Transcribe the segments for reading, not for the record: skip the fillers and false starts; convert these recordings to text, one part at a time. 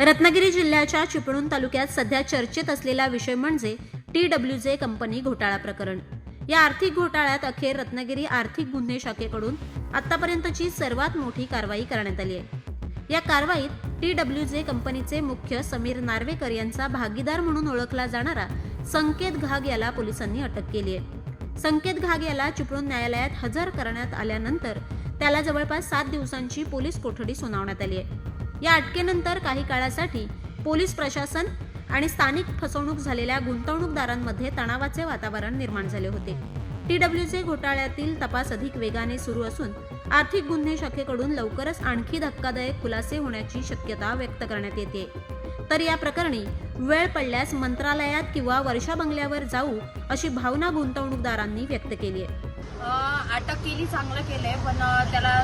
रत्नागिरी जिल्ह्याच्या चिपळूण तालुक्यात सध्या चर्चेत असलेला विषय म्हणजे TWJ कंपनी घोटाळा प्रकरण। या आर्थिक घोटाळ्यात अखेर रत्नागिरी आर्थिक गुन्हे शाखेकडून आतापर्यंतची सर्वात मोठी कारवाई करण्यात आली आहे। या कारवाईत TWJ कंपनीचे मुख्य समीर नार्वेकर यांचा भागीदार म्हणून ओळखला जाणारा संकेत घाग याला पोलिसांनी अटक केली आहे। संकेत घाग याला चिपळूण न्यायालयात हजर करण्यात आल्यानंतर त्याला जवळपास 7 दिवसांची पोलीस कोठडी सुनावण्यात आली आहे। या अटकेनंतर काही काळासाठी पोलीस प्रशासन आणि स्थानिक फसवणूक झालेल्या गुंतवणूकदारांमध्ये तणावाचे वातावरण निर्माण झाले होते। TWJ घोटाळ्यातील तपास अधिक वेगाने सुरू असून आर्थिक गुन्हे शाखेकडून लवकरच आणखी धक्कादायक खुलासे होण्याची शक्यता व्यक्त करण्यात येते। तर या प्रकरणी वेळ पडल्यास मंत्रालयात किंवा वर्षा बंगल्यावर जाऊ अशी भावना गुंतवणूकदारांनी व्यक्त केली आहे। अटक केली, चांगलं केलंय, पण त्याला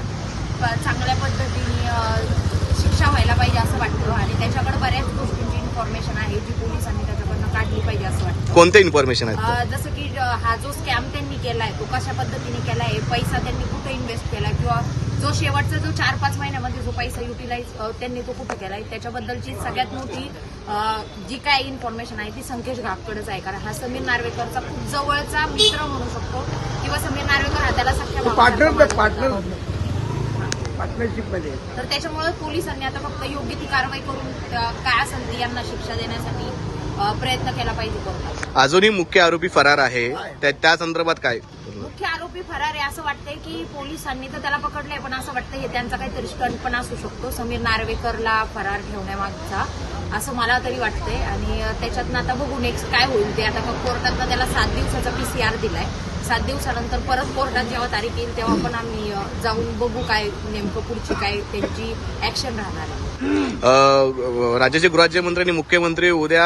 चांगल्या पद्धतीने शिक्षा व्हायला पाहिजे असं वाटतं आणि त्याच्याकडे बऱ्याच गोष्टींची इन्फॉर्मेशन आहे जी पोलिसांनी त्याच्याकडनं काढली पाहिजे असं वाटतं। कोणत्या इन्फॉर्मेशन आहे? जसं की हा जो स्कॅम त्यांनी केलाय तो कशा पद्धतीने केलाय, पैसा त्यांनी कुठे इन्व्हेस्ट केलाय किंवा जो शेवटचा जो 4-5 महिन्यामध्ये जो पैसा युटिलाइज त्यांनी तो कुठे केलाय त्याच्याबद्दलची सगळ्यात मोठी जी काय इन्फॉर्मेशन आहे ती संकेत घागकडेच आहे। कारण हा समीर नार्वेकरचा खूप जवळचा मित्र म्हणू शकतो किंवा समीर नार्वेकर हा त्याला सख्या पार्टनरशिप मध्ये। तर त्याच्यामुळे पोलिसांनी आता फक्त योग्य ती कारवाई करून काय असेल ती यांना शिक्षा देण्यासाठी प्रयत्न केला पाहिजे। अजूनही मुख्य आरोपी फरार आहे, त्या संदर्भात काय? मुख्य आरोपी फरार आहे असं वाटतंय की पोलिसांनी तर त्याला पकडलंय, पण असं वाटतं हे त्यांचा काहीतरी स्टंट पण असू शकतो समीर नार्वेकरला फरार ठेवण्यामागचा, असं मला तरी वाटतंय। आणि त्याच्यातनं आता बघू नेक्स्ट काय होईल ते। आता कोर्टातनं त्याला 7 दिवसाचा PCR दिलाय। 7 दिवसानंतर परत कोर्टात जेव्हा तारीख येईल तेव्हा पण आम्ही जाऊन बघू काय नेमकं पुढची काय त्यांची ऍक्शन राहणार आहे। राज्याचे गृहराज्यमंत्री आणि मुख्यमंत्री उद्या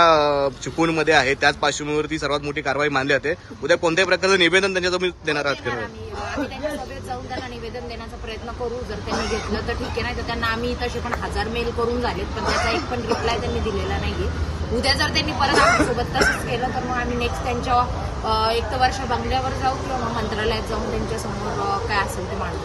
चिपळूणमध्ये आहे, त्याच पार्श्वभूमीवरती सर्वात मोठी कारवाई मानली जाते। उद्या कोणत्याही प्रकारचं निवेदन त्यांच्याजवळ देणार आहात? आम्ही त्यांच्या सभेत जाऊन त्यांना निवेदन देण्याचा प्रयत्न करू। जर त्यांनी घेतलं तर ठीक आहे, नाही तर त्यांना आम्ही तसे पण 1000 मेल करून झालेत, पण त्याचा एक पण रिप्लाय त्यांनी दिलेला नाहीये। उद्या जर त्यांनी परत आपल्यासोबत तसंच केलं तर मग आम्ही नेक्स्ट त्यांच्या एक तर वर्षा बंगल्यावर जाऊ किंवा मग मंत्रालयात जाऊन त्यांच्या समोर काय असेल ते मांडू।